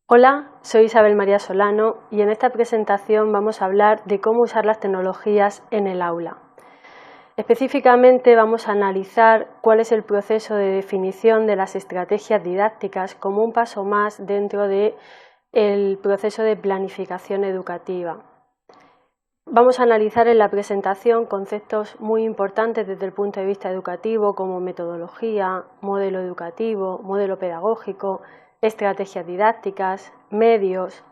Hola, soy Isabel María Solano y en esta presentación vamos a hablar de cómo usar las tecnologías en el aula. Específicamente vamos a analizar cuál es el proceso de definición de las estrategias didácticas como un paso más dentro del proceso de planificación educativa. Vamos a analizar en la presentación conceptos muy importantes desde el punto de vista educativo como metodología, modelo educativo, modelo pedagógico, estrategias didácticas, medios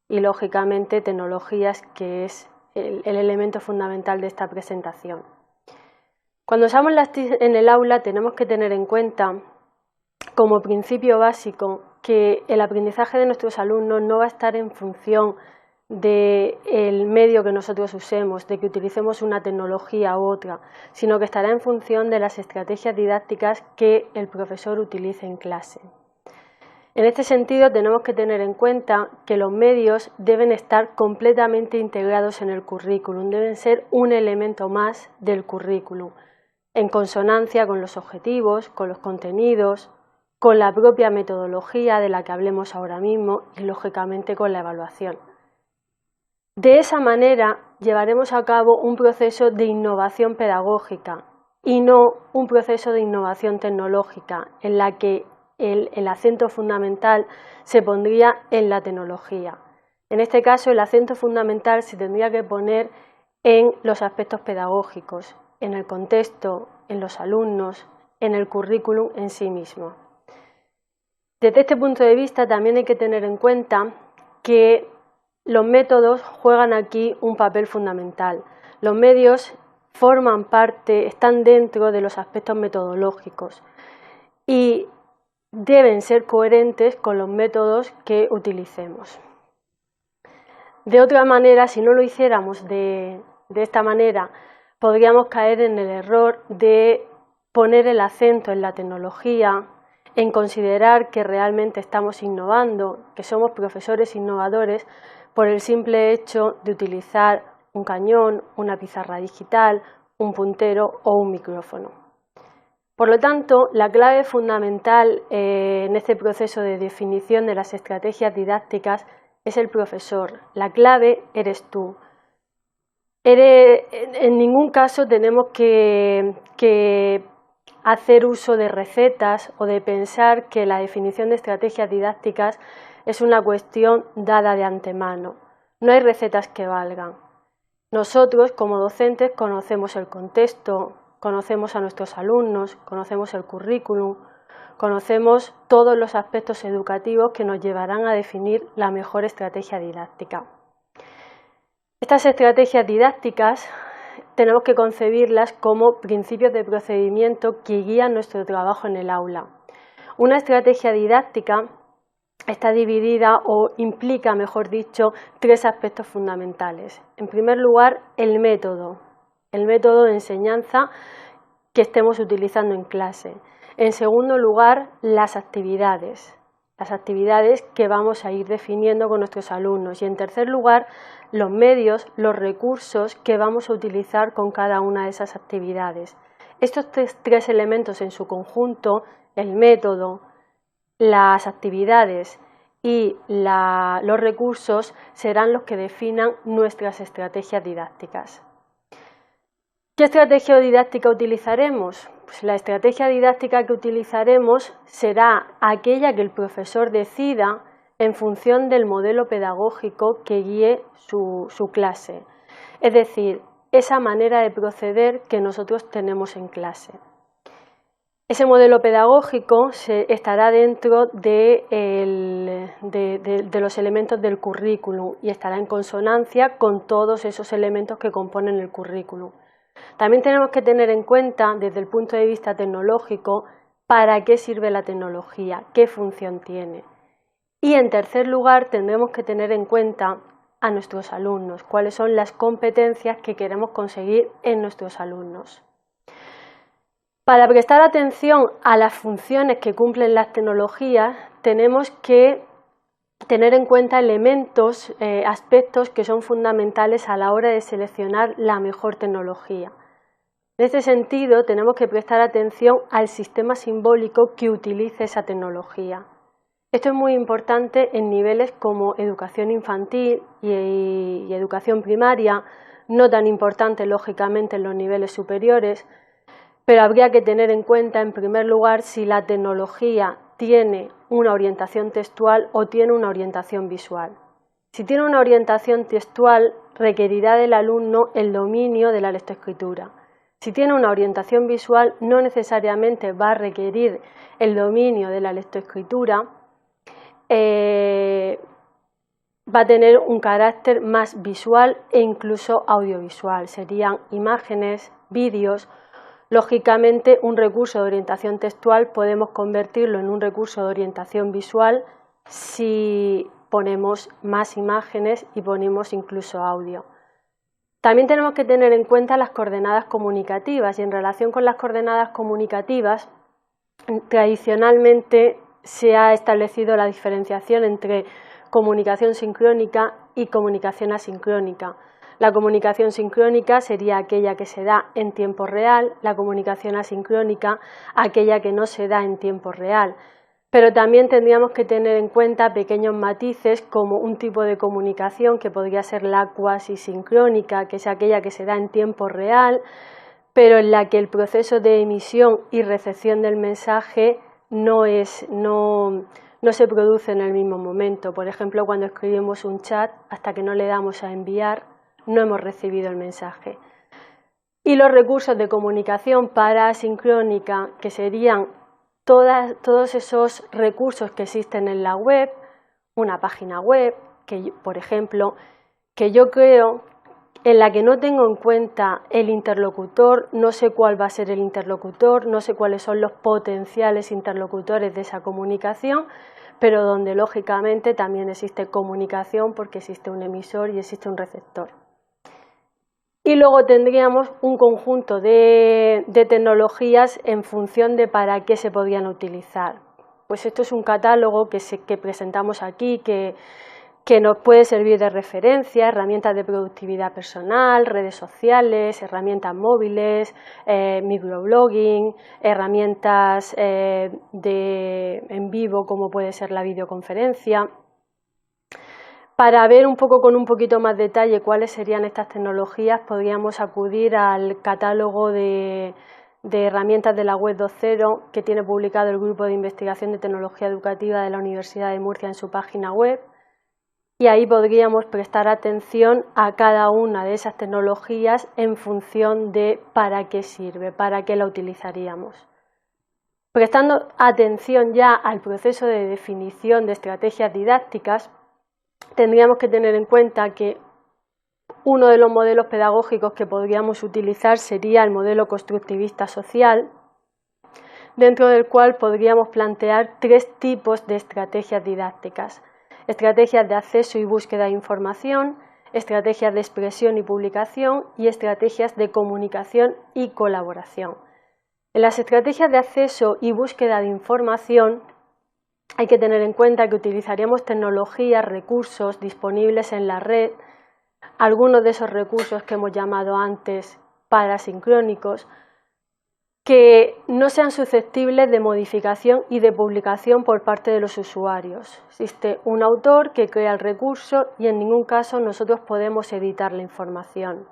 y, lógicamente, tecnologías, que es el elemento fundamental de esta presentación. Cuando usamos las TIC en el aula tenemos que tener en cuenta, como principio básico, que el aprendizaje de nuestros alumnos no va a estar en función del medio que nosotros usemos, de que utilicemos una tecnología u otra, sino que estará en función de las estrategias didácticas que el profesor utilice en clase. En este sentido, tenemos que tener en cuenta que los medios deben estar completamente integrados en el currículum, deben ser un elemento más del currículum, en consonancia con los objetivos, con los contenidos, con la propia metodología de la que hablemos ahora mismo y, lógicamente, con la evaluación. De esa manera llevaremos a cabo un proceso de innovación pedagógica y no un proceso de innovación tecnológica en la que el acento fundamental se pondría en la tecnología. En este caso, el acento fundamental se tendría que poner en los aspectos pedagógicos, en el contexto, en los alumnos, en el currículum en sí mismo. Desde este punto de vista también hay que tener en cuenta que los métodos juegan aquí un papel fundamental. Los medios forman parte, están dentro de los aspectos metodológicos y deben ser coherentes con los métodos que utilicemos. De otra manera, si no lo hiciéramos de esta manera, podríamos caer en el error de poner el acento en la tecnología, en considerar que realmente estamos innovando, que somos profesores innovadores, por el simple hecho de utilizar un cañón, una pizarra digital, un puntero o un micrófono. Por lo tanto, la clave fundamental en este proceso de definición de las estrategias didácticas es el profesor. La clave eres tú. En ningún caso tenemos que hacer uso de recetas o de pensar que la definición de estrategias didácticas es una cuestión dada de antemano. No hay recetas que valgan. Nosotros, como docentes, conocemos el contexto, conocemos a nuestros alumnos, conocemos el currículum, conocemos todos los aspectos educativos que nos llevarán a definir la mejor estrategia didáctica. Estas estrategias didácticas tenemos que concebirlas como principios de procedimiento que guían nuestro trabajo en el aula. Una estrategia didáctica está dividida o implica, mejor dicho, tres aspectos fundamentales. En primer lugar, el método de enseñanza que estemos utilizando en clase. En segundo lugar, las actividades que vamos a ir definiendo con nuestros alumnos. Y en tercer lugar, los medios, los recursos que vamos a utilizar con cada una de esas actividades. Estos tres elementos en su conjunto, el método, las actividades y los recursos, serán los que definan nuestras estrategias didácticas. ¿Qué estrategia didáctica utilizaremos? Pues la estrategia didáctica que utilizaremos será aquella que el profesor decida en función del modelo pedagógico que guíe su clase. Es decir, esa manera de proceder que nosotros tenemos en clase. Ese modelo pedagógico estará dentro de los elementos del currículum y estará en consonancia con todos esos elementos que componen el currículum. También tenemos que tener en cuenta, desde el punto de vista tecnológico, para qué sirve la tecnología, qué función tiene. Y en tercer lugar, tendremos que tener en cuenta a nuestros alumnos, cuáles son las competencias que queremos conseguir en nuestros alumnos. Para prestar atención a las funciones que cumplen las tecnologías, tenemos que tener en cuenta elementos, aspectos que son fundamentales a la hora de seleccionar la mejor tecnología. En este sentido, tenemos que prestar atención al sistema simbólico que utilice esa tecnología. Esto es muy importante en niveles como educación infantil y educación primaria, no tan importante lógicamente en los niveles superiores, pero habría que tener en cuenta en primer lugar si la tecnología tiene una orientación textual o tiene una orientación visual. Si tiene una orientación textual, requerirá del alumno el dominio de la lectoescritura. Si tiene una orientación visual, no necesariamente va a requerir el dominio de la lectoescritura, va a tener un carácter más visual e incluso audiovisual. Serían imágenes, vídeos. Lógicamente, un recurso de orientación textual podemos convertirlo en un recurso de orientación visual si ponemos más imágenes y ponemos incluso audio. También tenemos que tener en cuenta las coordenadas comunicativas, y en relación con las coordenadas comunicativas, tradicionalmente se ha establecido la diferenciación entre comunicación sincrónica y comunicación asincrónica. La comunicación sincrónica sería aquella que se da en tiempo real, la comunicación asincrónica aquella que no se da en tiempo real. Pero también tendríamos que tener en cuenta pequeños matices como un tipo de comunicación que podría ser la cuasisincrónica, que es aquella que se da en tiempo real, pero en la que el proceso de emisión y recepción del mensaje no se produce en el mismo momento. Por ejemplo, cuando escribimos un chat, hasta que no le damos a enviar, no hemos recibido el mensaje. Y los recursos de comunicación parasincrónica, que serían todos esos recursos que existen en la web, una página web, por ejemplo, que yo creo en la que no tengo en cuenta el interlocutor, no sé cuál va a ser el interlocutor, no sé cuáles son los potenciales interlocutores de esa comunicación, pero donde lógicamente también existe comunicación porque existe un emisor y existe un receptor. Y luego tendríamos un conjunto de tecnologías en función de para qué se podían utilizar. Pues esto es un catálogo que presentamos aquí, que nos puede servir de referencia: herramientas de productividad personal, redes sociales, herramientas móviles, microblogging, herramientas en vivo como puede ser la videoconferencia. Para ver un poco con un poquito más detalle cuáles serían estas tecnologías, podríamos acudir al catálogo de herramientas de la Web 2.0 que tiene publicado el Grupo de Investigación de Tecnología Educativa de la Universidad de Murcia en su página web, y ahí podríamos prestar atención a cada una de esas tecnologías en función de para qué sirve, para qué la utilizaríamos. Prestando atención ya al proceso de definición de estrategias didácticas, tendríamos que tener en cuenta que uno de los modelos pedagógicos que podríamos utilizar sería el modelo constructivista social, dentro del cual podríamos plantear tres tipos de estrategias didácticas: estrategias de acceso y búsqueda de información, estrategias de expresión y publicación y estrategias de comunicación y colaboración. En las estrategias de acceso y búsqueda de información hay que tener en cuenta que utilizaríamos tecnologías, recursos disponibles en la red, algunos de esos recursos que hemos llamado antes parasincrónicos, que no sean susceptibles de modificación y de publicación por parte de los usuarios. Existe un autor que crea el recurso y en ningún caso nosotros podemos editar la información.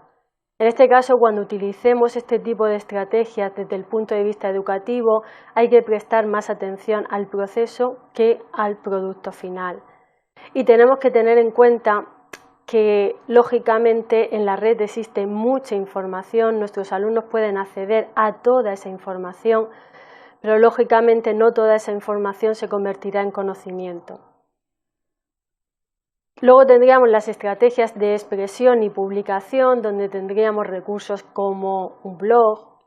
En este caso, cuando utilicemos este tipo de estrategias desde el punto de vista educativo, hay que prestar más atención al proceso que al producto final. Y tenemos que tener en cuenta que, lógicamente, en la red existe mucha información, nuestros alumnos pueden acceder a toda esa información, pero lógicamente no toda esa información se convertirá en conocimiento. Luego tendríamos las estrategias de expresión y publicación, donde tendríamos recursos como un blog,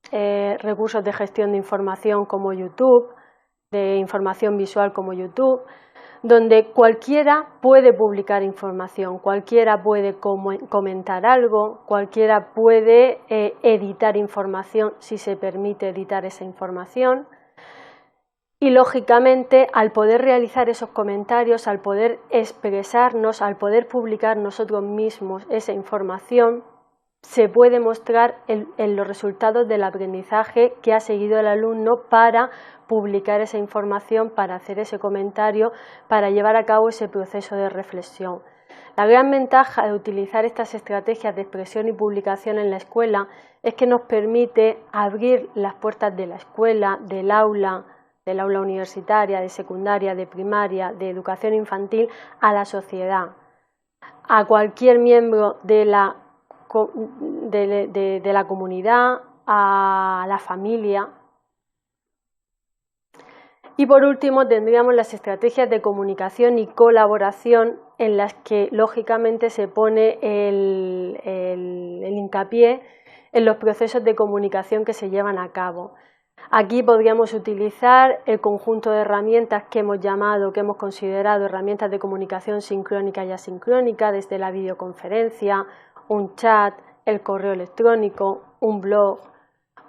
recursos de gestión de información como YouTube, de información visual como YouTube, donde cualquiera puede publicar información, cualquiera puede comentar algo, cualquiera puede editar información si se permite editar esa información. Y lógicamente, al poder realizar esos comentarios, al poder expresarnos, al poder publicar nosotros mismos esa información, se puede mostrar en los resultados del aprendizaje que ha seguido el alumno para publicar esa información, para hacer ese comentario, para llevar a cabo ese proceso de reflexión. La gran ventaja de utilizar estas estrategias de expresión y publicación en la escuela es que nos permite abrir las puertas de la escuela, del aula universitaria, de secundaria, de primaria, de educación infantil, a la sociedad, a cualquier miembro de la comunidad, a la familia. Y por último tendríamos las estrategias de comunicación y colaboración en las que lógicamente se pone el hincapié en los procesos de comunicación que se llevan a cabo. Aquí podríamos utilizar el conjunto de herramientas que hemos considerado herramientas de comunicación sincrónica y asincrónica, desde la videoconferencia, un chat, el correo electrónico, un blog,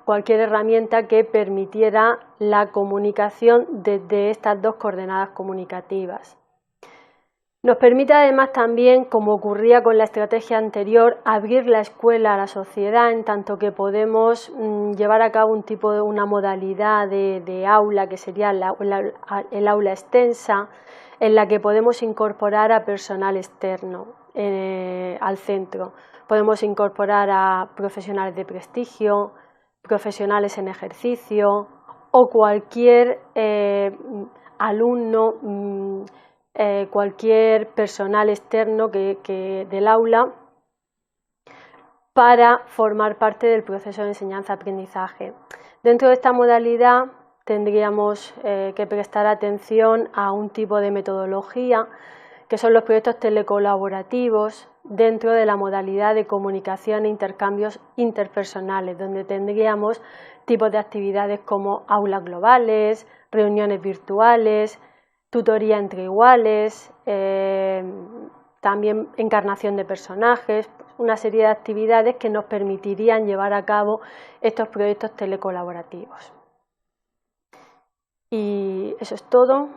cualquier herramienta que permitiera la comunicación desde estas dos coordenadas comunicativas. Nos permite además también, como ocurría con la estrategia anterior, abrir la escuela a la sociedad, en tanto que podemos llevar a cabo una modalidad de aula que sería el aula extensa, en la que podemos incorporar a personal externo al centro. Podemos incorporar a profesionales de prestigio, profesionales en ejercicio o cualquier alumno, cualquier personal externo del aula para formar parte del proceso de enseñanza-aprendizaje. Dentro de esta modalidad tendríamos que prestar atención a un tipo de metodología que son los proyectos telecolaborativos dentro de la modalidad de comunicación e intercambios interpersonales, donde tendríamos tipos de actividades como aulas globales, reuniones virtuales, tutoría entre iguales, también encarnación de personajes, una serie de actividades que nos permitirían llevar a cabo estos proyectos telecolaborativos. Y eso es todo.